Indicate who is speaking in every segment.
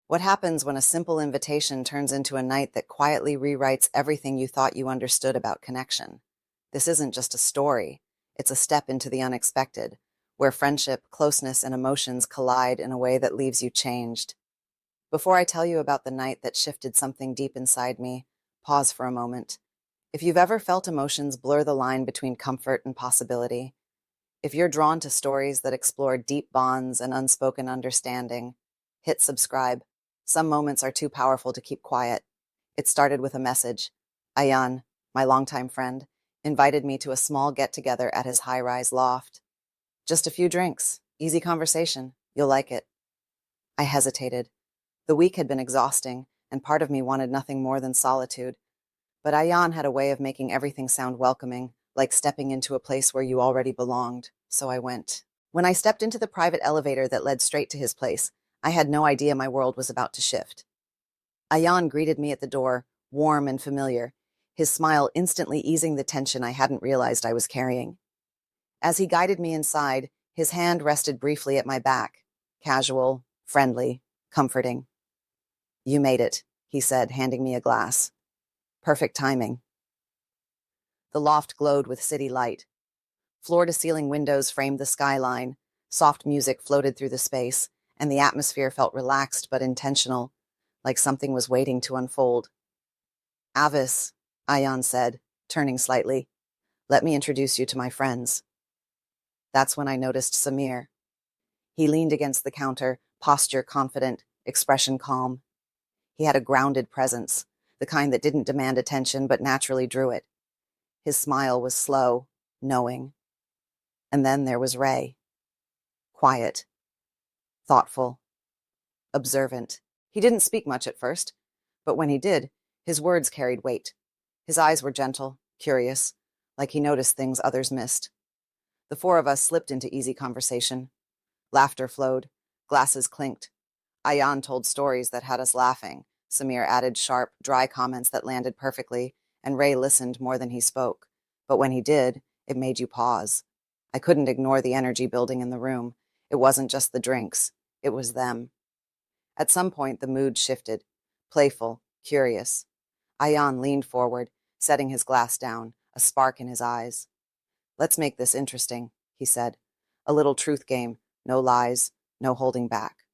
Speaker 1: What happens when a simple invitation turns into a night that quietly rewrites everything you thought you understood about connection? This isn't just a story, it's a step into the unexpected, where friendship, closeness, and emotions collide in a way that leaves you changed. Before I tell you about the night that shifted something deep inside me, pause for a moment. If you've ever felt emotions blur the line between comfort and possibility, if you're drawn to stories that explore deep bonds and unspoken understanding, hit subscribe. Some moments are too powerful to keep quiet. It started with a message. Ayan, my longtime friend, invited me to a small get-together at his high-rise loft. Just a few drinks, easy conversation, you'll like it. I hesitated. The week had been exhausting, and part of me wanted nothing more than solitude. But Ayan had a way of making everything sound welcoming, like stepping into a place where you already belonged, so I went. When I stepped into the private elevator that led straight to his place, I had no idea my world was about to shift. Ayan greeted me at the door, warm and familiar, his smile instantly easing the tension I hadn't realized I was carrying. As he guided me inside, his hand rested briefly at my back, casual, friendly, comforting. "You made it," he said, handing me a glass. "Perfect timing." The loft glowed with city light. Floor-to-ceiling windows framed the skyline, soft music floated through the space, and the atmosphere felt relaxed but intentional, like something was waiting to unfold. "Avis," Ayan said, turning slightly. "Let me introduce you to my friends." That's when I noticed Samir. He leaned against the counter, posture confident, expression calm. He had a grounded presence, the kind that didn't demand attention but naturally drew it. His smile was slow, knowing. And then there was Ray. Quiet, thoughtful, observant. He didn't speak much at first, but when he did, his words carried weight. His eyes were gentle, curious, like he noticed things others missed. The four of us slipped into easy conversation. Laughter flowed, glasses clinked. Ayan told stories that had us laughing. Samir added sharp, dry comments that landed perfectly, and Ray listened more than he spoke. But when he did, it made you pause. I couldn't ignore the energy building in the room. It wasn't just the drinks. It was them. At some point, the mood shifted. Playful, curious. Ayan leaned forward, setting his glass down, a spark in his eyes. "Let's make this interesting," he said. "A little truth game, no lies, no holding back."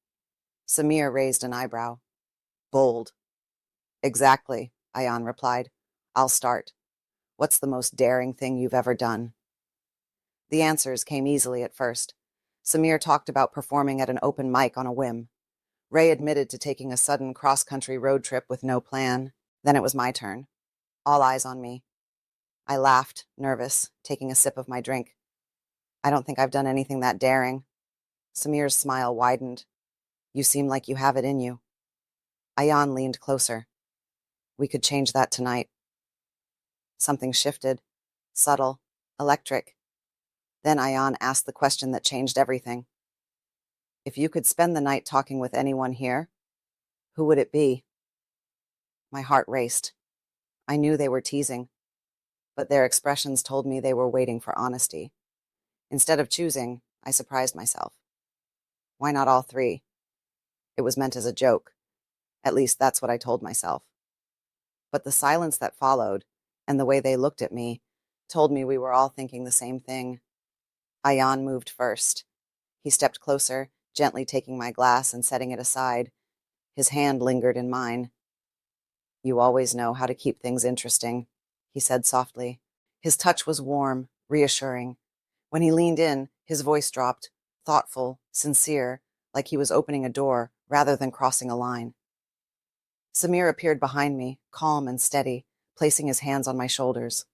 Speaker 1: Samir raised an eyebrow. "Bold." "Exactly," Ayan replied. "I'll start. What's the most daring thing you've ever done?" The answers came easily at first. Samir talked about performing at an open mic on a whim. Ray admitted to taking a sudden cross-country road trip with no plan. Then it was my turn. All eyes on me. I laughed, nervous, taking a sip of my drink. "I don't think I've done anything that daring." Samir's smile widened. "You seem like you have it in you." Ayan leaned closer. "We could change that tonight." Something shifted. Subtle. Electric. Then Ayan asked the question that changed everything. "If you could spend the night talking with anyone here, who would it be?" My heart raced. I knew they were teasing, but their expressions told me they were waiting for honesty. Instead of choosing, I surprised myself. Why not all three? It was meant as a joke. At least that's what I told myself. But the silence that followed, and the way they looked at me, told me we were all thinking the same thing. Ayan moved first. He stepped closer, gently taking my glass and setting it aside. His hand lingered in mine. "You always know how to keep things interesting," he said softly. His touch was warm, reassuring. When he leaned in, his voice dropped, thoughtful, sincere, like he was opening a door rather than crossing a line. Samir appeared behind me, calm and steady, placing his hands on my shoulders.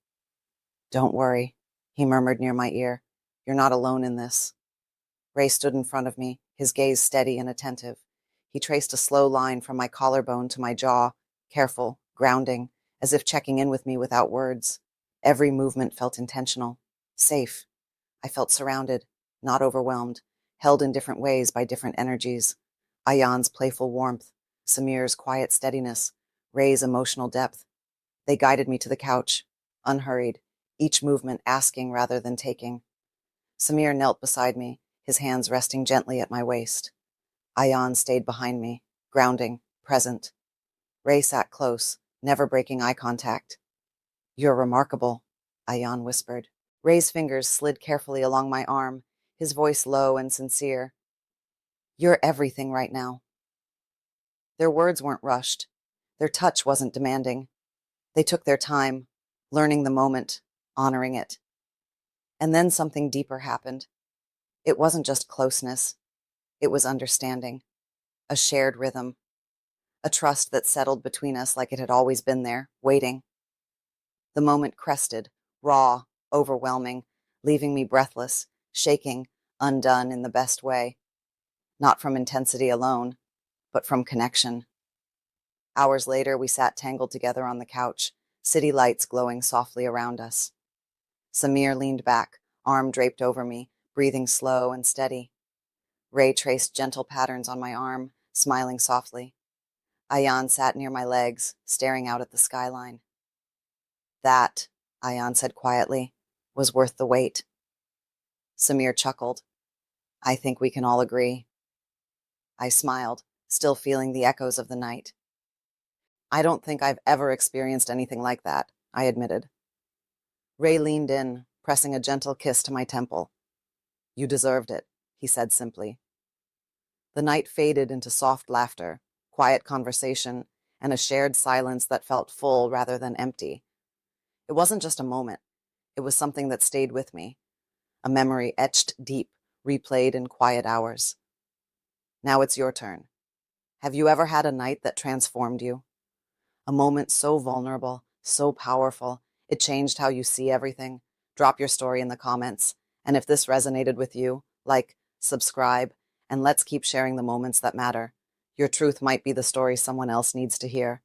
Speaker 1: "Don't worry," he murmured near my ear. "You're not alone in this." Ray stood in front of me, his gaze steady and attentive. He traced a slow line from my collarbone to my jaw, careful, grounding, as if checking in with me without words. Every movement felt intentional, safe. I felt surrounded, not overwhelmed, held in different ways by different energies. Ayan's playful warmth, Samir's quiet steadiness, Ray's emotional depth. They guided me to the couch, unhurried, each movement asking rather than taking. Samir knelt beside me, his hands resting gently at my waist. Ayan stayed behind me, grounding, present. Ray sat close, never breaking eye contact. You're remarkable, Ayan whispered. Ray's fingers slid carefully along my arm, his voice low and sincere. You're everything right now. Their words weren't rushed. Their touch wasn't demanding. They took their time, learning the moment, honoring it. And then something deeper happened. It wasn't just closeness. It was understanding, a shared rhythm, a trust that settled between us like it had always been there, waiting. The moment crested, raw, overwhelming, leaving me breathless, shaking, undone in the best way. Not from intensity alone, but from connection. Hours later, we sat tangled together on the couch, city lights glowing softly around us. Samir leaned back, arm draped over me, breathing slow and steady. Ray traced gentle patterns on my arm, smiling softly. Ayan sat near my legs, staring out at the skyline. That, Ayan said quietly, was worth the wait. Samir chuckled. I think we can all agree. I smiled, still feeling the echoes of the night. I don't think I've ever experienced anything like that, I admitted. Ray leaned in, pressing a gentle kiss to my temple. You deserved it, he said simply. The night faded into soft laughter, quiet conversation, and a shared silence that felt full rather than empty. It wasn't just a moment. It was something that stayed with me, a memory etched deep, replayed in quiet hours. Now it's your turn. Have you ever had a night that transformed you? A moment so vulnerable, so powerful, it changed how you see everything? Drop your story in the comments. And if this resonated with you, like, subscribe, and let's keep sharing the moments that matter. Your truth might be the story someone else needs to hear.